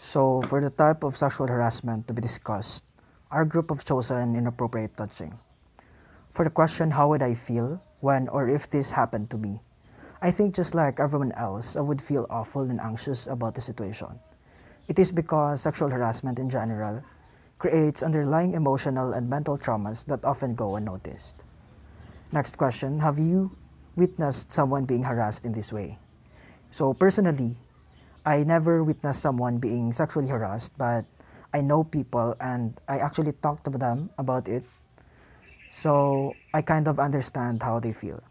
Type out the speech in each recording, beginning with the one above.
So, for the type of sexual harassment to be discussed, our group have chosen inappropriate touching. For the question, how would I feel when or if this happened to me? I think just like everyone else, I would feel awful and anxious about the situation. It is because sexual harassment in general creates underlying emotional and mental traumas that often go unnoticed. Next question, have you witnessed someone being harassed in this way? So, personally, I never witnessed someone being sexually harassed, but I know people and I actually talked to them about it. So I kind of understand how they feel.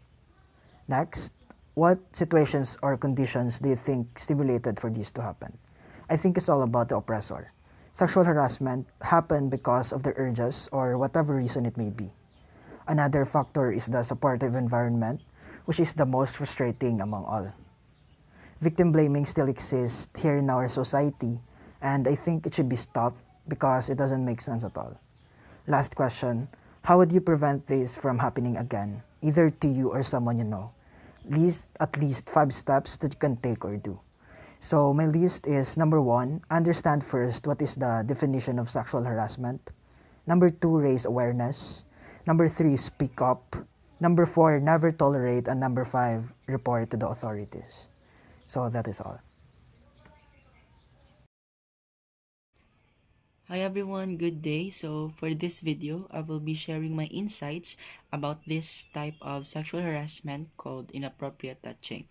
Next, what situations or conditions do you think stimulated for this to happen? I think it's all about the oppressor. Sexual harassment happened because of the urges or whatever reason it may be. Another factor is the supportive environment, which is the most frustrating among all. Victim blaming still exists here in our society, and I think it should be stopped because it doesn't make sense at all. Last question, how would you prevent this from happening again, either to you or someone you know? List at least 5 steps that you can take or do. So my list is number 1, understand first what is the definition of sexual harassment. Number 2, raise awareness. Number 3, speak up. Number 4, never tolerate. And number 5, report to the authorities. So that is all. Hi everyone, good day. So for this video, I will be sharing my insights about this type of sexual harassment called inappropriate touching.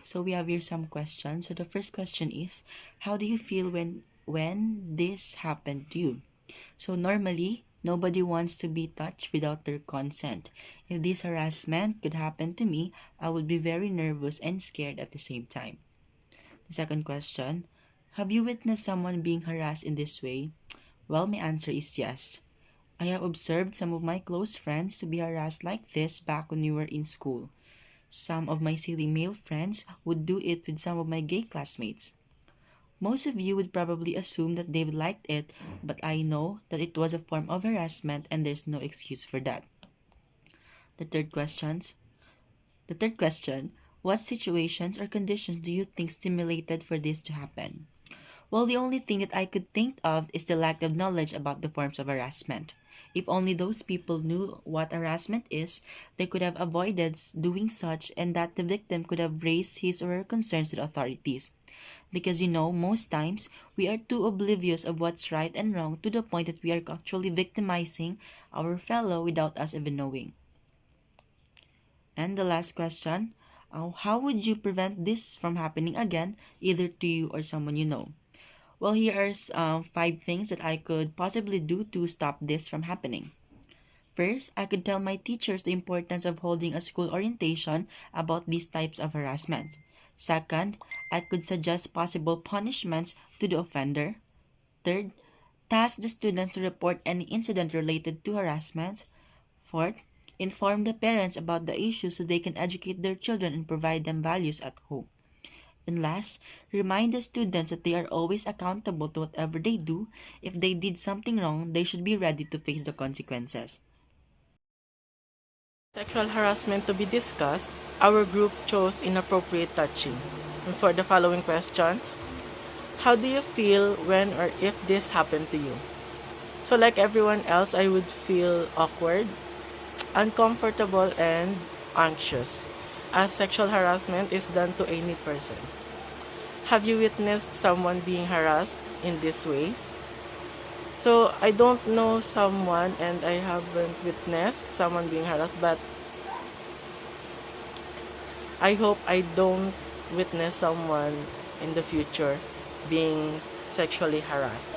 So we have here some questions. So the first question is, how do you feel when this happened to you? So normally, nobody wants to be touched without their consent. If this harassment could happen to me, I would be very nervous and scared at the same time. The second question, have you witnessed someone being harassed in this way? Well, my answer is yes. I have observed some of my close friends to be harassed like this back when we were in school. Some of my silly male friends would do it with some of my gay classmates. Most of you would probably assume that they liked it, but I know that it was a form of harassment and there's no excuse for that. The third questions. The third question, what situations or conditions do you think stimulated for this to happen? Well, the only thing that I could think of is the lack of knowledge about the forms of harassment. If only those people knew what harassment is, they could have avoided doing such and that the victim could have raised his or her concerns to the authorities. Because most times we are too oblivious of what's right and wrong to the point that we are actually victimizing our fellow without us even knowing. And the last question, how would you prevent this from happening again, either to you or someone you know? Well, here are 5 things that I could possibly do to stop this from happening. First, I could tell my teachers the importance of holding a school orientation about these types of harassment. Second, I could suggest possible punishments to the offender. Third, task the students to report any incident related to harassment. Fourth, inform the parents about the issue so they can educate their children and provide them values at home. And last, remind the students that they are always accountable to whatever they do. If they did something wrong, they should be ready to face the consequences. Sexual harassment to be discussed, our group chose inappropriate touching. And for the following questions, how do you feel when or if this happened to you? So like everyone else, I would feel awkward, uncomfortable, and anxious, as sexual harassment is done to any person. Have you witnessed someone being harassed in this way? So I don't know someone and I haven't witnessed someone being harassed, but I hope I don't witness someone in the future being sexually harassed.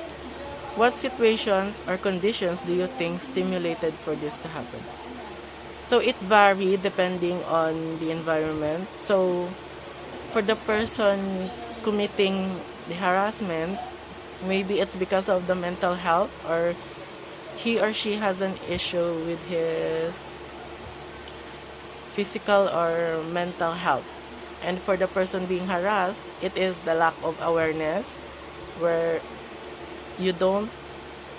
What situations or conditions do you think stimulated for this to happen? So it varies depending on the environment. So for the person committing the harassment, maybe it's because of the mental health or he or she has an issue with his physical or mental health. And for the person being harassed, it is the lack of awareness where you don't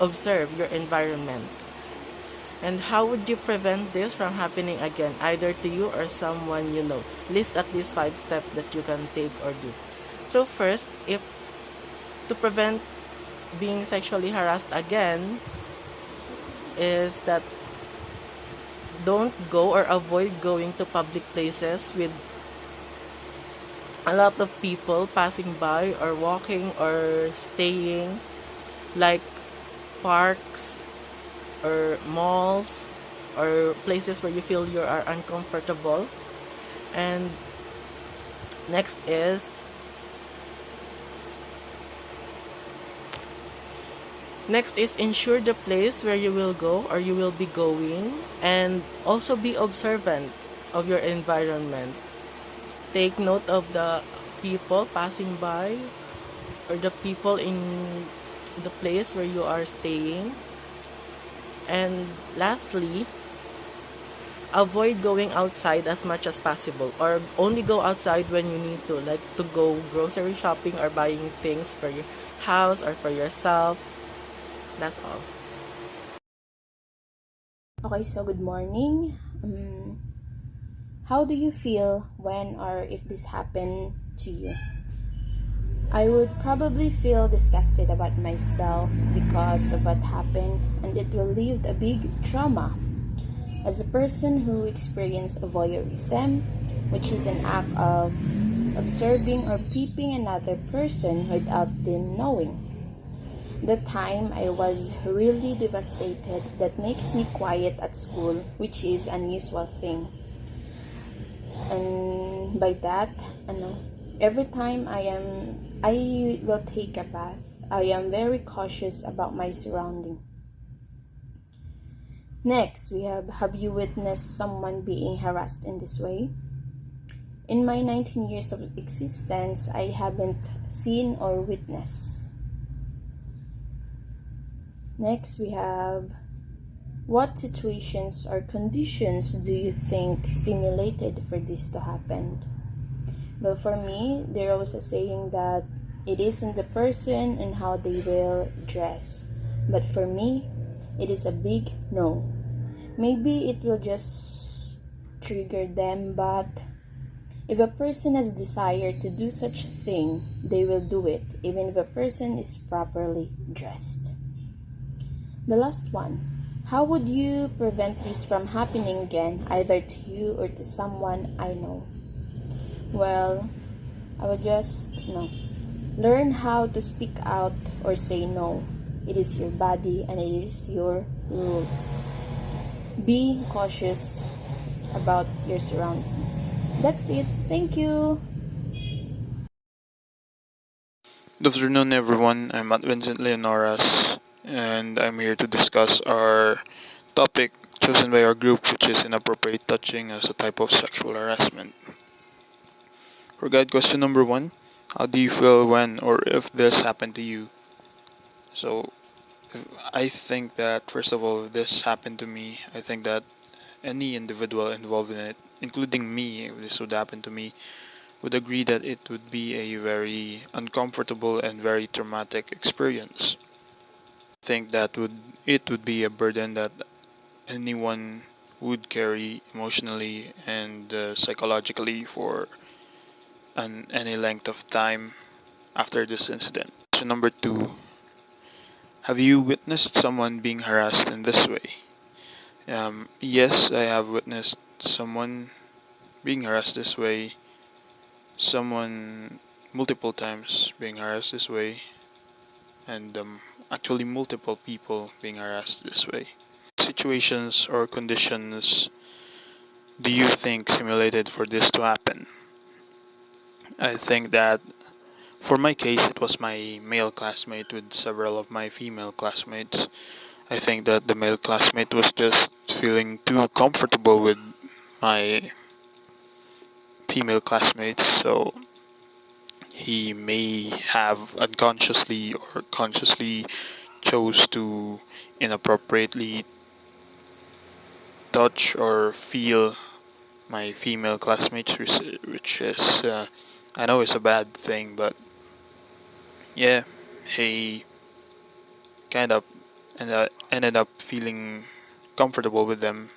observe your environment. And how would you prevent this from happening again, either to you or someone you know? List at least 5 steps that you can take or do. So first, if to prevent being sexually harassed again is that don't go or avoid going to public places with a lot of people passing by or walking or staying, like parks or malls or places where you feel you are uncomfortable. And next is ensure the place where you will go or you will be going, and also be observant of your environment. Take note of the people passing by or the people in the place where you are staying. And lastly, avoid going outside as much as possible, or only go outside when you need to, like to go grocery shopping or buying things for your house or for yourself. That's all. Okay, so good morning. How do you feel when or if this happened to you? I would probably feel disgusted about myself because of what happened, and it will leave a big trauma. As a person who experienced voyeurism, which is an act of observing or peeping another person without them knowing, the time I was really devastated. That makes me quiet at school, which is an unusual thing. And by that, every time I will take a bath, I am very cautious about my surrounding. Next, we have you witnessed someone being harassed in this way? In my 19 years of existence, I haven't seen or witnessed. Next, we have, what situations or conditions do you think stimulated for this to happen? Well, for me, there was a saying that it isn't the person and how they will dress. But for me, it is a big no. Maybe it will just trigger them, but if a person has desire to do such a thing, they will do it, even if a person is properly dressed. The last one, how would you prevent this from happening again, either to you or to someone I know? Well, I would just learn how to speak out or say no. It is your body and it is your rule. Be cautious about your surroundings. That's it. Thank you. Good afternoon, everyone. I'm Matt Vincent Leonoras, and I'm here to discuss our topic chosen by our group, which is inappropriate touching as a type of sexual harassment. For guide question number 1, how do you feel when or if this happened to you? So, I think that, first of all, if this happened to me, I think that any individual involved in it, including me, if this would happen to me, would agree that it would be a very uncomfortable and very traumatic experience. I think that it would be a burden that anyone would carry emotionally and psychologically for any length of time after this incident. Question number 2, have you witnessed someone being harassed in this way? Yes, I have witnessed someone being harassed this way, someone multiple times being harassed this way, and actually multiple people being harassed this way. Situations or conditions do you think simulated for this to happen? I think that for my case, it was my male classmate with several of my female classmates. I think that the male classmate was just feeling too comfortable with my female classmates, so he may have unconsciously or consciously chose to inappropriately touch or feel my female classmates, which is I know it's a bad thing, but yeah, he kind of ended up feeling comfortable with them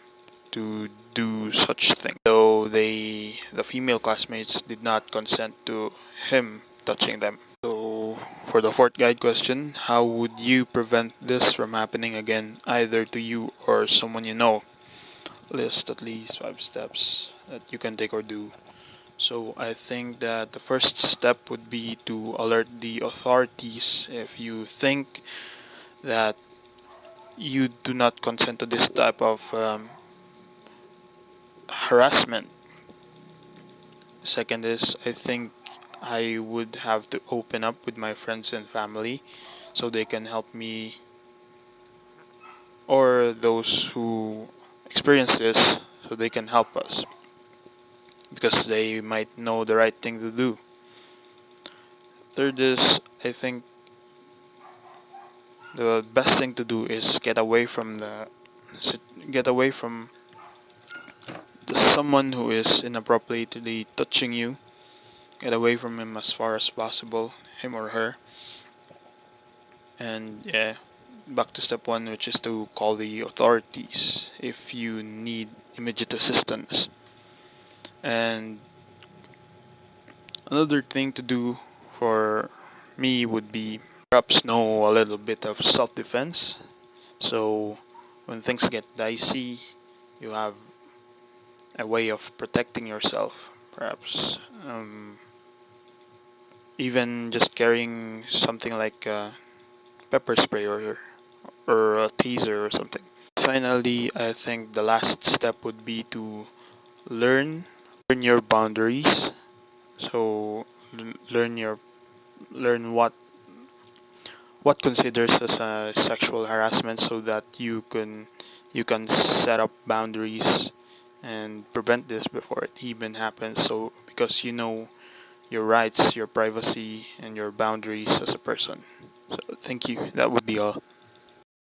to do such thing, though the female classmates did not consent to him touching them. So for the fourth guide question, how would you prevent this from happening again, either to you or someone you know? List at least 5 steps that you can take or do. So I think that the first step would be to alert the authorities if you think that you do not consent to this type of harassment. Second is, I think I would have to open up with my friends and family so they can help me, or those who experience this so they can help us, because they might know the right thing to do. Third is, I think the best thing to do is get away from someone who is inappropriately touching you. Get away from him as far as possible, him or her. And yeah, back to step 1, which is to call the authorities if you need immediate assistance. And another thing to do for me would be perhaps know a little bit of self-defense. So when things get dicey, you have a way of protecting yourself. Perhaps even just carrying something like pepper spray or a taser or something. Finally, I think the last step would be to learn your boundaries. So learn what considers as a sexual harassment, so that you can set up boundaries and prevent this before it even happens. So because you know your rights, your privacy, and your boundaries as a person. So thank you. That would be all.